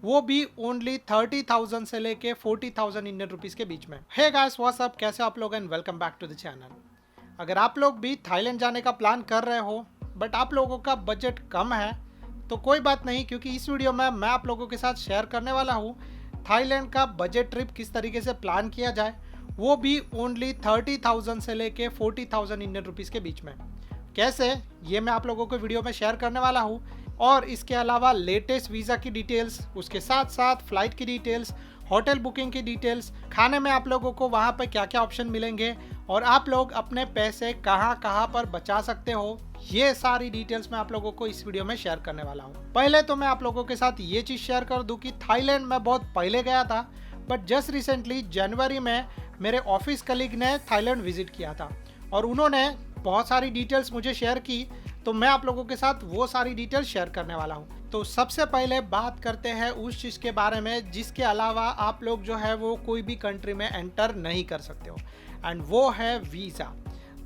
वो भी ओनली 30,000 से लेके 40,000 इंडियन रुपीज़ के बीच में। हे गाइस व्हाट्स अप, कैसे आप लोग, and welcome back to the channel. अगर आप लोग भी थाईलैंड जाने का प्लान कर रहे हो बट आप लोगों का बजट कम है तो कोई बात नहीं, क्योंकि इस वीडियो में मैं आप लोगों के साथ शेयर करने वाला हूँ थाईलैंड का बजट ट्रिप किस तरीके से प्लान किया जाए, वो भी ओनली 30,000 से लेके 40,000 इंडियन रुपीज़ के बीच में। कैसे, ये मैं आप लोगों को वीडियो में शेयर करने वाला हूँ। और इसके अलावा लेटेस्ट वीज़ा की डिटेल्स, उसके साथ साथ फ्लाइट की डिटेल्स, होटल बुकिंग की डिटेल्स, खाने में आप लोगों को वहाँ पर क्या क्या ऑप्शन मिलेंगे और आप लोग अपने पैसे कहाँ कहाँ पर बचा सकते हो, ये सारी डिटेल्स मैं आप लोगों को इस वीडियो में शेयर करने वाला हूँ। पहले तो मैं आप लोगों के साथ ये चीज़ शेयर कर दूँ कि थाईलैंड में बहुत पहले गया था, बट जस्ट रिसेंटली जनवरी में मेरे ऑफिस कलीग ने थाईलैंड विजिट किया था और उन्होंने बहुत सारी डिटेल्स मुझे शेयर की, तो मैं आप लोगों के साथ वो सारी डिटेल्स शेयर करने वाला हूँ। तो सबसे पहले बात करते हैं उस चीज़ के बारे में जिसके अलावा आप लोग जो है वो कोई भी कंट्री में एंटर नहीं कर सकते हो, एंड वो है वीज़ा।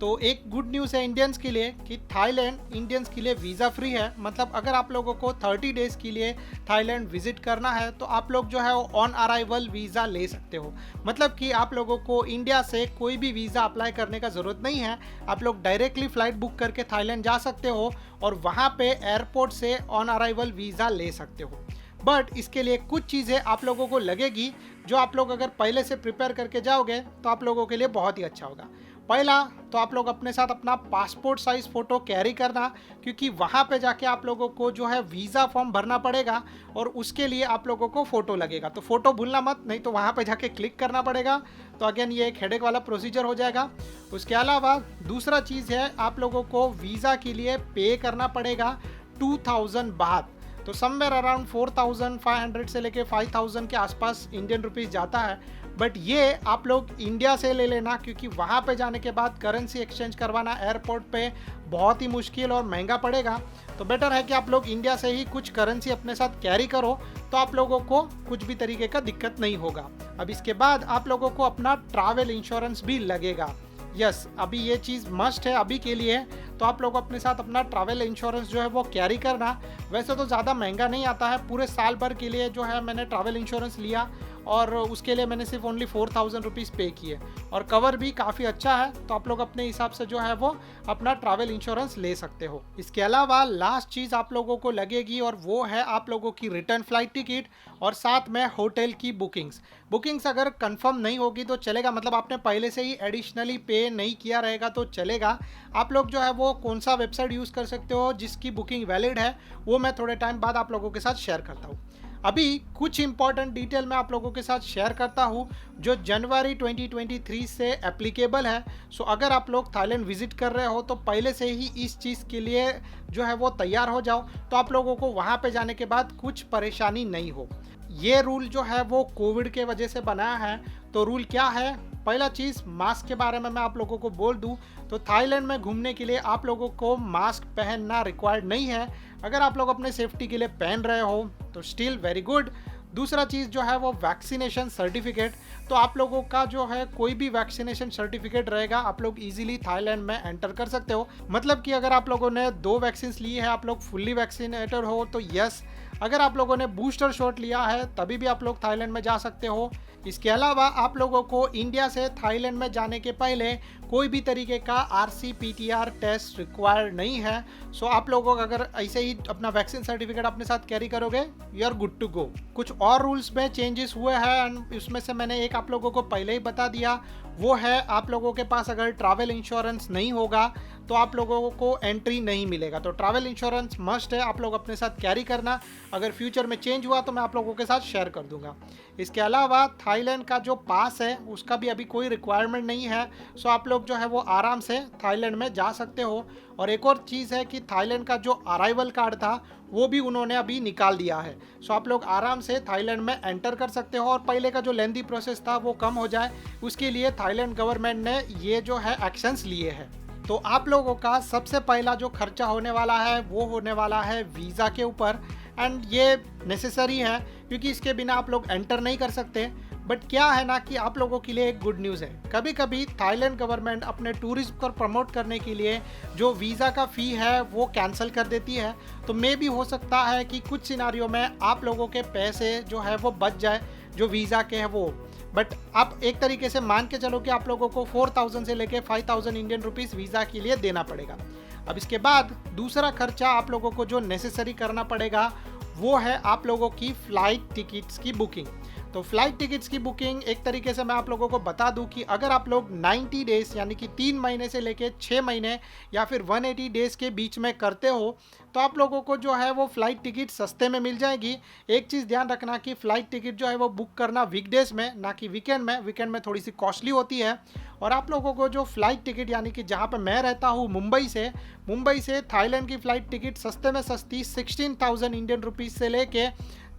तो एक गुड न्यूज़ है इंडियंस के लिए कि थाईलैंड इंडियंस के लिए वीज़ा फ्री है। मतलब अगर आप लोगों को 30 डेज़ के लिए थाईलैंड विजिट करना है तो आप लोग जो है वो ऑन अराइवल वीज़ा ले सकते हो। मतलब कि आप लोगों को इंडिया से कोई भी वीज़ा अप्लाई करने का ज़रूरत नहीं है। आप लोग डायरेक्टली फ़्लाइट बुक करके थाईलैंड जा सकते हो और वहाँ पे एयरपोर्ट से ऑन अराइवल वीज़ा ले सकते हो। बट इसके लिए कुछ चीज़ें आप लोगों को लगेगी जो आप लोग अगर पहले से प्रिपेयर करके जाओगे तो आप लोगों के लिए बहुत ही अच्छा होगा। पहला तो आप लोग अपने साथ अपना पासपोर्ट साइज़ फ़ोटो कैरी करना, क्योंकि वहाँ पे जाके आप लोगों को जो है वीज़ा फॉर्म भरना पड़ेगा और उसके लिए आप लोगों को फ़ोटो लगेगा। तो फ़ोटो भूलना मत, नहीं तो वहाँ पे जाके क्लिक करना पड़ेगा। तो अगेन ये एक हेडेक वाला प्रोसीजर हो जाएगा। उसके अलावा दूसरा चीज़ है, आप लोगों को वीज़ा के लिए पे करना पड़ेगा 2000 बात। तो समवेयर अराउंड 4,500 से लेके 5,000 के आसपास इंडियन रुपीज़ जाता है। बट ये आप लोग इंडिया से ले लेना, क्योंकि वहाँ पे जाने के बाद करेंसी एक्सचेंज करवाना एयरपोर्ट पे बहुत ही मुश्किल और महंगा पड़ेगा। तो बेटर है कि आप लोग इंडिया से ही कुछ करेंसी अपने साथ कैरी करो, तो आप लोगों को कुछ भी तरीके का दिक्कत नहीं होगा। अब इसके बाद आप लोगों को अपना ट्रैवल इंश्योरेंस भी लगेगा। यस, अभी ये चीज़ मस्ट है अभी के लिए। तो आप लोग अपने साथ अपना ट्रैवल इंश्योरेंस जो है वो कैरी करना। वैसे तो ज़्यादा महंगा नहीं आता है, पूरे साल भर के लिए जो है मैंने ट्रैवल इंश्योरेंस लिया और उसके लिए मैंने सिर्फ ओनली 4,000 रुपीज़ पे किए और कवर भी काफ़ी अच्छा है। तो आप लोग अपने हिसाब से जो है वो अपना ट्रैवल इंश्योरेंस ले सकते हो। इसके अलावा लास्ट चीज़ आप लोगों को लगेगी और वो है आप लोगों की रिटर्न फ्लाइट टिकट और साथ में होटल की बुकिंग्स अगर कंफर्म नहीं होगी तो चलेगा। मतलब आपने पहले से ही एडिशनली पे नहीं किया रहेगा तो चलेगा। आप लोग जो है वो कौन सा वेबसाइट यूज़ कर सकते हो जिसकी बुकिंग वैलिड है, वो मैं थोड़े टाइम बाद आप लोगों के साथ शेयर करता हूँ। अभी कुछ इंपॉर्टेंट डिटेल मैं आप लोगों के साथ शेयर करता हूँ जो जनवरी 2023 से एप्लीकेबल है। सो अगर आप लोग थाईलैंड विजिट कर रहे हो तो पहले से ही इस चीज़ के लिए जो है वो तैयार हो जाओ, तो आप लोगों को वहाँ पे जाने के बाद कुछ परेशानी नहीं हो। ये रूल जो है वो कोविड के वजह से बनाया है। तो रूल क्या है? पहला चीज़, मास्क के बारे में मैं आप लोगों को बोल दूं तो थाईलैंड में घूमने के लिए आप लोगों को मास्क पहनना रिक्वायर्ड नहीं है। अगर आप लोग अपने सेफ्टी के लिए पहन रहे हो तो स्टिल वेरी गुड। दूसरा चीज़ जो है वो वैक्सीनेशन सर्टिफिकेट। तो आप लोगों का जो है कोई भी वैक्सीनेशन सर्टिफिकेट रहेगा, आप लोग इजीली थाईलैंड में एंटर कर सकते हो। मतलब कि अगर आप लोगों ने 2 वैक्सीन ली है, आप लोग फुल्ली वैक्सीनेटेड हो तो यस। अगर आप लोगों ने बूस्टर शॉट लिया है तभी भी आप लोग थाईलैंड में जा सकते हो। इसके अलावा आप लोगों को इंडिया से थाईलैंड में जाने के पहले कोई भी तरीके का RC-PCR टेस्ट रिक्वायर्ड नहीं है। सो आप लोगों को अगर ऐसे ही अपना वैक्सीन सर्टिफिकेट अपने साथ कैरी करोगे, you are good to go. कुछ और रूल्स में चेंजेस हुए हैं एंड उसमें से मैंने एक आप लोगों को पहले ही बता दिया। वो है, आप लोगों के पास अगर ट्रैवल इंश्योरेंस नहीं होगा तो आप लोगों को एंट्री नहीं मिलेगा। तो ट्रैवल इंश्योरेंस मस्ट है, आप लोग अपने साथ कैरी करना। अगर फ्यूचर में चेंज हुआ तो मैं आप लोगों के साथ शेयर कर दूंगा। इसके अलावा थाईलैंड का जो पास है उसका भी अभी कोई रिक्वायरमेंट नहीं है। सो आप लोग जो है वो आराम से थाईलैंड में जा सकते हो। और एक और चीज़ है कि थाईलैंड का जो अराइवल कार्ड था वो भी उन्होंने अभी निकाल दिया है। सो आप लोग आराम से थाईलैंड में एंटर कर सकते हो और पहले का जो लेंथी प्रोसेस था वो कम हो जाए, उसके लिए थाईलैंड गवर्नमेंट ने ये जो है एक्शंस लिए हैं। तो आप लोगों का सबसे पहला जो खर्चा होने वाला है वो होने वाला है वीज़ा के ऊपर, एंड ये नेसेसरी है क्योंकि इसके बिना आप लोग एंटर नहीं कर सकते। बट क्या है ना कि आप लोगों के लिए एक गुड न्यूज़ है, कभी कभी थाईलैंड गवर्नमेंट अपने टूरिज्म को प्रमोट करने के लिए जो वीज़ा का फ़ी है वो कैंसिल कर देती है। तो मे भी हो सकता है कि कुछ सिनारियों में आप लोगों के पैसे जो है वो बच जाए जो वीज़ा के हैं वो। बट आप एक तरीके से मान के चलो कि आप लोगों को 4000 से लेके 5000 इंडियन रुपीज़ वीज़ा के लिए देना पड़ेगा। अब इसके बाद दूसरा खर्चा आप लोगों को जो नेसेसरी करना पड़ेगा वो है आप लोगों की फ़्लाइट टिकट्स की बुकिंग। तो फ्लाइट टिकट्स की बुकिंग एक तरीके से मैं आप लोगों को बता दूं कि अगर आप लोग 90 डेज़ यानी कि 3 महीने से लेके 6 महीने या फिर 180 डेज़ के बीच में करते हो तो आप लोगों को जो है वो फ़्लाइट टिकट सस्ते में मिल जाएगी। एक चीज़ ध्यान रखना कि फ़्लाइट टिकट जो है वो बुक करना वीकडेज़ में, ना कि वीकेंड में थोड़ी सी कॉस्टली होती है। और आप लोगों को जो फ़्लाइट टिकट यानी कि जहाँ पे मैं रहता हूँ मुंबई से थाईलैंड की फ़्लाइट टिकट सस्ते में सस्ती 16,000 इंडियन रुपीज़ से लेके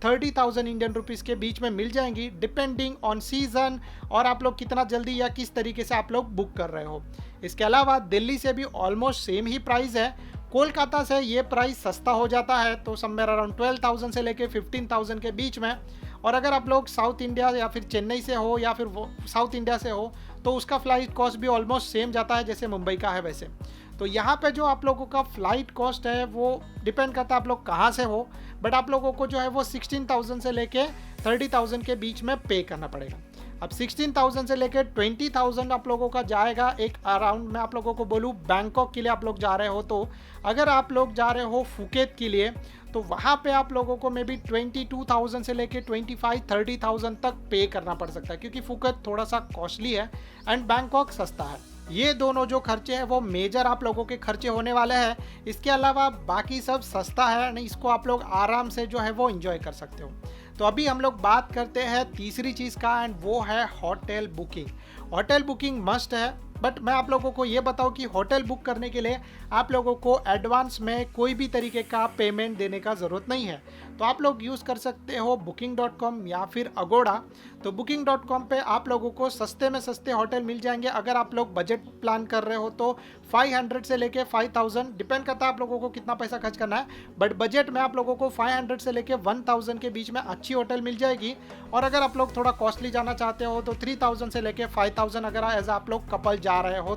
30,000 इंडियन रुपीज़ के बीच में मिल जाएंगी, डिपेंडिंग ऑन सीज़न और आप लोग कितना जल्दी या किस तरीके से आप लोग बुक कर रहे हो। इसके अलावा दिल्ली से भी ऑलमोस्ट सेम ही प्राइस है। कोलकाता से ये प्राइस सस्ता हो जाता है, तो समवेयर अराउंड 12,000 से लेके 15,000 के बीच में। और अगर आप लोग साउथ इंडिया या फिर चेन्नई से हो या फिर साउथ इंडिया से हो तो उसका फ़्लाइट कॉस्ट भी ऑलमोस्ट सेम जाता है जैसे मुंबई का है वैसे। तो यहाँ पे जो आप लोगों का फ़्लाइट कॉस्ट है वो डिपेंड करता है आप लोग कहाँ से हो, बट आप लोगों को जो है वो 16,000 से लेके 30,000 के बीच में पे करना पड़ेगा। अब 16,000 से लेके 20,000 आप लोगों का जाएगा एक अराउंड। मैं आप लोगों को बोलूँ बैंकॉक के लिए आप लोग जा रहे हो तो अगर आप लोग जा रहे हो फुकेत के लिए तो वहाँ पे आप लोगों को मे बी 22,000 से लेके 25-30,000 तक पे करना पड़ सकता है, क्योंकि फुकेत थोड़ा सा कॉस्टली है एंड बैंकॉक सस्ता है। ये दोनों जो खर्चे हैं वो मेजर आप लोगों के खर्चे होने वाले हैं। इसके अलावा बाकी सब सस्ता है, नहीं इसको आप लोग आराम से जो है वो एंजॉय कर सकते हो। तो अभी हम लोग बात करते हैं तीसरी चीज़ का एंड वो है hotel booking. Hotel booking must है, बट मैं आप लोगों को ये बताऊं कि होटल बुक करने के लिए आप लोगों को एडवांस में कोई भी तरीके का पेमेंट देने का ज़रूरत नहीं है। तो आप लोग यूज़ कर सकते हो booking.com या फिर अगोड़ा। तो booking.com पे आप लोगों को सस्ते में सस्ते होटल मिल जाएंगे। अगर आप लोग बजट प्लान कर रहे हो तो 500 से लेके 5,000 डिपेंड करता है आप लोगों को कितना पैसा खर्च करना है, बट बजट में आप लोगों को 500 से लेके 1,000 के बीच में अच्छी होटल मिल जाएगी। और अगर आप लोग थोड़ा कॉस्टली जाना चाहते हो तो 3,000 से लेके 5,000 अगर एज आप लोग कपल जा रहे हो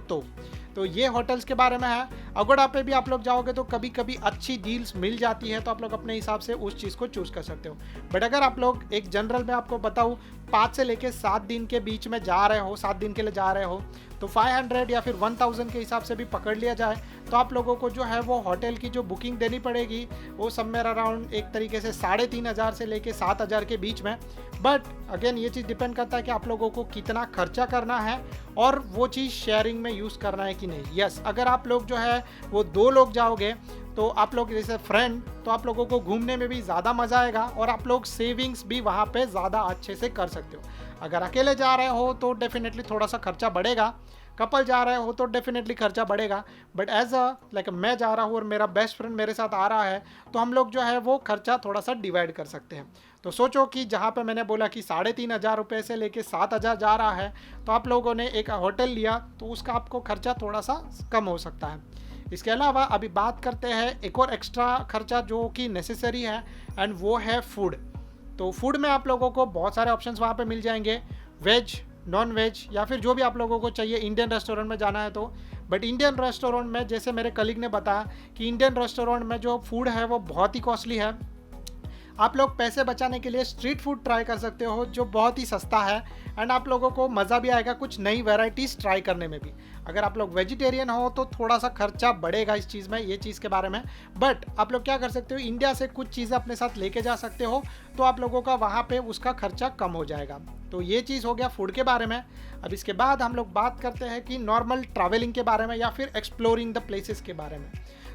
तो ये होटल्स के बारे में है। अगोड़ा पे भी आप लोग जाओगे तो कभी कभी अच्छी डील्स मिल जाती है, तो आप लोग अपने हिसाब से उस चीज़ को चूज़ कर सकते हो। बट अगर आप लोग एक जनरल में आपको बताऊँ 5 से लेके 7 दिन के बीच में जा रहे हो, 7 दिन के लिए जा रहे हो तो 500 या फिर 1,000 के हिसाब से भी पकड़ लिया जाए तो आप लोगों को जो है वो होटल की जो बुकिंग देनी पड़ेगी वो समवेयर अराउंड एक तरीके से 3,500 से लेके 7,000 के बीच में। बट अगेन ये चीज़ डिपेंड करता है कि आप लोगों को कितना खर्चा करना है और वो चीज़ शेयरिंग में यूज़ करना है कि नहीं। यस, अगर आप लोग जो है वो 2 लोग जाओगे तो आप लोग जैसे फ्रेंड, तो आप लोगों को घूमने में भी ज़्यादा मज़ा आएगा और आप लोग सेविंग्स भी वहाँ पे ज़्यादा अच्छे से कर सकते हो। अगर अकेले जा रहे हो तो डेफिनेटली थोड़ा सा खर्चा बढ़ेगा, कपल जा रहे हो तो डेफिनेटली खर्चा बढ़ेगा। बट एज लाइक मैं जा रहा हूँ और मेरा बेस्ट फ्रेंड मेरे साथ आ रहा है तो हम लोग जो है वो खर्चा थोड़ा सा डिवाइड कर सकते हैं। तो सोचो कि जहाँ पे मैंने बोला कि 3,500 रुपये से लेके 7,000 जा रहा है तो आप लोगों ने एक होटल लिया तो उसका आपको खर्चा थोड़ा सा कम हो सकता है। इसके अलावा अभी बात करते हैं एक और एक्स्ट्रा खर्चा जो कि नेसेसरी है एंड वो है फूड। तो फूड में आप लोगों को बहुत सारे ऑप्शंस वहाँ पे मिल जाएंगे, वेज, नॉन वेज या फिर जो भी आप लोगों को चाहिए। इंडियन रेस्टोरेंट में जाना है तो, बट इंडियन रेस्टोरेंट में जैसे मेरे कलीग ने बताया कि इंडियन रेस्टोरेंट में जो फूड है वो बहुत ही कॉस्टली है। आप लोग पैसे बचाने के लिए स्ट्रीट फूड ट्राई कर सकते हो जो बहुत ही सस्ता है एंड आप लोगों को मज़ा भी आएगा कुछ नई वैरायटीज़ ट्राई करने में भी। अगर आप लोग वेजिटेरियन हो तो थोड़ा सा खर्चा बढ़ेगा इस चीज़ में, ये चीज़ के बारे में। बट आप लोग क्या कर सकते हो, इंडिया से कुछ चीज़ें अपने साथ लेके जा सकते हो तो आप लोगों का वहाँ पे उसका खर्चा कम हो जाएगा। तो ये चीज़ हो गया फूड के बारे में। अब इसके बाद हम लोग बात करते हैं कि नॉर्मल ट्रैवलिंग के बारे में या फिर एक्सप्लोरिंग द प्लेसेस के बारे में।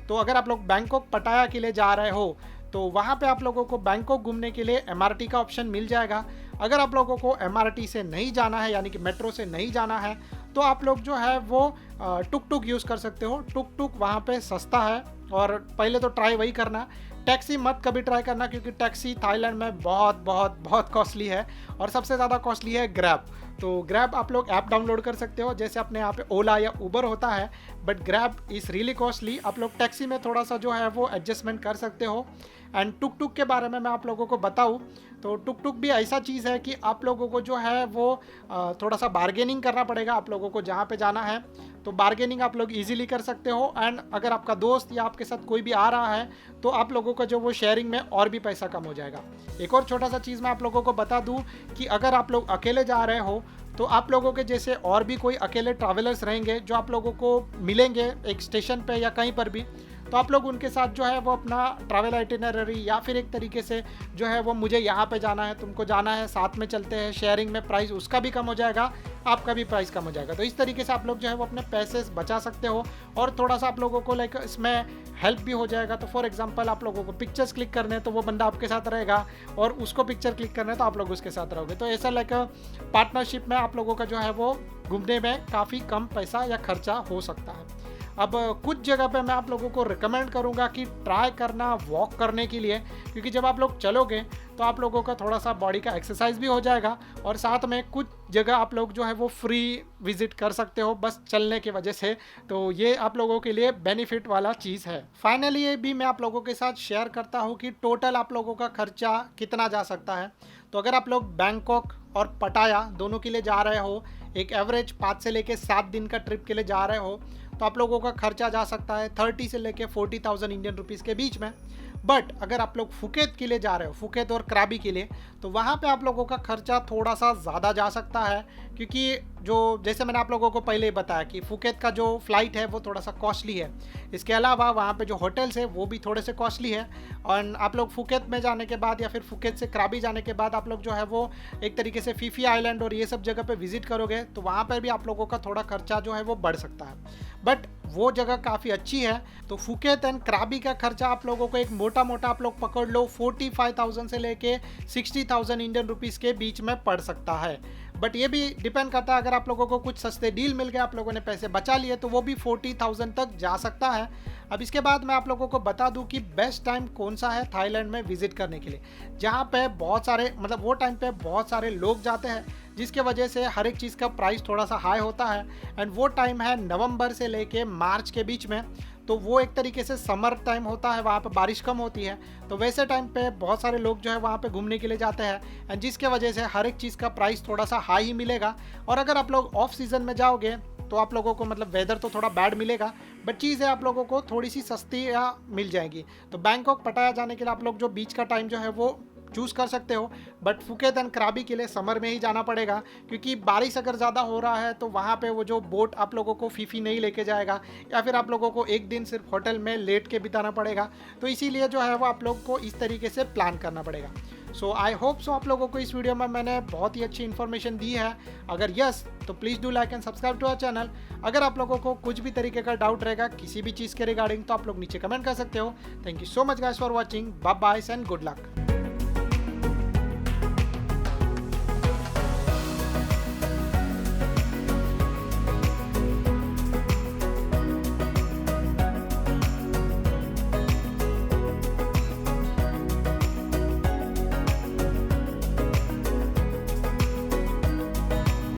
तो अगर आप लोग बैंकॉक पटाया के लिए जा रहे हो तो वहाँ पे आप लोगों को बैंकॉक घूमने के लिए MRT का ऑप्शन मिल जाएगा। अगर आप लोगों को MRT से नहीं जाना है यानी कि मेट्रो से नहीं जाना है तो आप लोग जो है वो टुक टुक यूज़ कर सकते हो। टुक टुक वहाँ पे सस्ता है और पहले तो ट्राई वही करना। टैक्सी मत कभी ट्राई करना क्योंकि टैक्सी थाईलैंड में बहुत बहुत बहुत कॉस्टली है और सबसे ज़्यादा कॉस्टली है ग्रैब। तो ग्रैब आप लोग ऐप डाउनलोड कर सकते हो जैसे अपने यहाँ पे ओला या उबर होता है, but grab is really costly. आप लोग टैक्सी में थोड़ा सा जो है वो एडजस्टमेंट कर सकते हो एंड टुक टुक के बारे में मैं आप लोगों को बताऊं तो टुक टुक भी ऐसा चीज़ है कि आप लोगों को जो है वो थोड़ा सा बार्गेनिंग करना पड़ेगा। आप लोगों को जहाँ पे जाना है तो बार्गेनिंग आप लोग इजीली कर सकते हो। एंड अगर आपका दोस्त या आपके साथ कोई भी आ रहा है तो आप लोगों का जो वो शेयरिंग में और भी पैसा कम हो जाएगा। एक और छोटा सा चीज़ मैं आप लोगों को बता दूँ कि अगर आप लोग अकेले जा रहे हो तो आप लोगों के जैसे और भी कोई अकेले ट्रैवलर्स रहेंगे जो आप लोगों को मिलेंगे एक स्टेशन पे या कहीं पर भी, तो आप लोग उनके साथ जो है वो अपना ट्रैवल आइटिनरी या फिर एक तरीके से जो है वो मुझे यहाँ पे जाना है, तुमको जाना है, साथ में चलते हैं, शेयरिंग में प्राइस उसका भी कम हो जाएगा, आपका भी प्राइस कम हो जाएगा। तो इस तरीके से आप लोग जो है वो अपने पैसे बचा सकते हो और थोड़ा सा आप लोगों को लाइक इसमें हेल्प भी हो जाएगा। तो फॉर एग्जांपल आप लोगों को पिक्चर्स क्लिक करने हैं तो वो बंदा आपके साथ रहेगा और उसको पिक्चर क्लिक करना है तो आप लोग उसके साथ रहोगे। तो ऐसा लाइक पार्टनरशिप में आप लोगों का जो है वो घूमने में काफ़ी कम पैसा या खर्चा हो सकता है। अब कुछ जगह पे मैं आप लोगों को रिकमेंड करूंगा कि ट्राई करना वॉक करने के लिए, क्योंकि जब आप लोग चलोगे तो आप लोगों का थोड़ा सा बॉडी का एक्सरसाइज भी हो जाएगा और साथ में कुछ जगह आप लोग जो है वो फ्री विजिट कर सकते हो बस चलने की वजह से। तो ये आप लोगों के लिए बेनिफिट वाला चीज़ है। फाइनली ये भी मैं आप लोगों के साथ शेयर करता हूँ कि टोटल आप लोगों का खर्चा कितना जा सकता है। तो अगर आप लोग बैंकॉक और पटाया दोनों के लिए जा रहे हो, एक एवरेज 5 से लेके 7 दिन का ट्रिप के लिए जा रहे हो, तो आप लोगों का खर्चा जा सकता है 30 से लेके 40,000 इंडियन रुपीज़ के बीच में। बट अगर आप लोग फुकेत के लिए जा रहे हो, फुकेत और क्राबी के लिए, तो वहाँ पे आप लोगों का खर्चा थोड़ा सा ज़्यादा जा सकता है, क्योंकि जो जैसे मैंने आप लोगों को पहले ही बताया कि फुकेत का जो फ्लाइट है वो थोड़ा सा कॉस्टली है। इसके अलावा वहाँ पे जो होटल्स है वो भी थोड़े से कॉस्टली है। और आप लोग फुकेत में जाने के बाद या फिर फुकेत से क्राबी जाने के बाद आप लोग जो है वो एक तरीके से फीफी आइलैंड और ये सब जगह पे विजिट करोगे तो वहाँ पर भी आप लोगों का थोड़ा खर्चा जो है वो बढ़ सकता है। बट वो जगह काफ़ी अच्छी है। तो फुकेत एंड क्राबी का खर्चा आप लोगों को एक मोटा मोटा आप लोग पकड़ लो 45,000 से लेके 60,000 इंडियन रुपीज़ के बीच में पड़ सकता है। बट ये भी डिपेंड करता है, अगर आप लोगों को कुछ सस्ते डील मिल गए, आप लोगों ने पैसे बचा लिए, तो वो भी 40,000 तक जा सकता है। अब इसके बाद मैं आप लोगों को बता दूं कि बेस्ट टाइम कौन सा है थाईलैंड में विजिट करने के लिए, जहां पे बहुत सारे मतलब वो टाइम पे बहुत सारे लोग जाते हैं, जिसके वजह से हर एक चीज़ का प्राइस थोड़ा सा हाई होता है। एंड वो टाइम है नवंबर से लेके मार्च के बीच में। तो वो एक तरीके से समर टाइम होता है, वहाँ पे बारिश कम होती है, तो वैसे टाइम पे बहुत सारे लोग जो है वहाँ पे घूमने के लिए जाते हैं एंड जिसके वजह से हर एक चीज़ का प्राइस थोड़ा सा हाई ही मिलेगा। और अगर आप लोग ऑफ सीज़न में जाओगे तो आप लोगों को मतलब वेदर तो थोड़ा बैड मिलेगा, बट चीज़ है आप लोगों को थोड़ी सी सस्ती या मिल जाएगी। तो बैंकॉक पटाया जाने के लिए आप लोग जो बीच का टाइम जो है वो चूज़ कर सकते हो, बट फुकेत एंड क्राबी के लिए समर में ही जाना पड़ेगा, क्योंकि बारिश अगर ज़्यादा हो रहा है तो वहाँ पे वो जो बोट आप लोगों को फीफी नहीं लेके जाएगा या फिर आप लोगों को एक दिन सिर्फ होटल में लेट के बिताना पड़ेगा। तो इसीलिए जो है वो आप लोग को इस तरीके से प्लान करना पड़ेगा। सो आई होप सो आप लोगों को इस वीडियो में मैंने बहुत ही अच्छी इन्फॉर्मेशन दी है। अगर यस तो please do like and subscribe to our channel. अगर आप लोगों को कुछ भी तरीके का डाउट रहेगा किसी भी चीज़ के रिगार्डिंग तो आप लोग नीचे कमेंट कर सकते हो। Thank you so much guys for watching. Bye bye and good luck.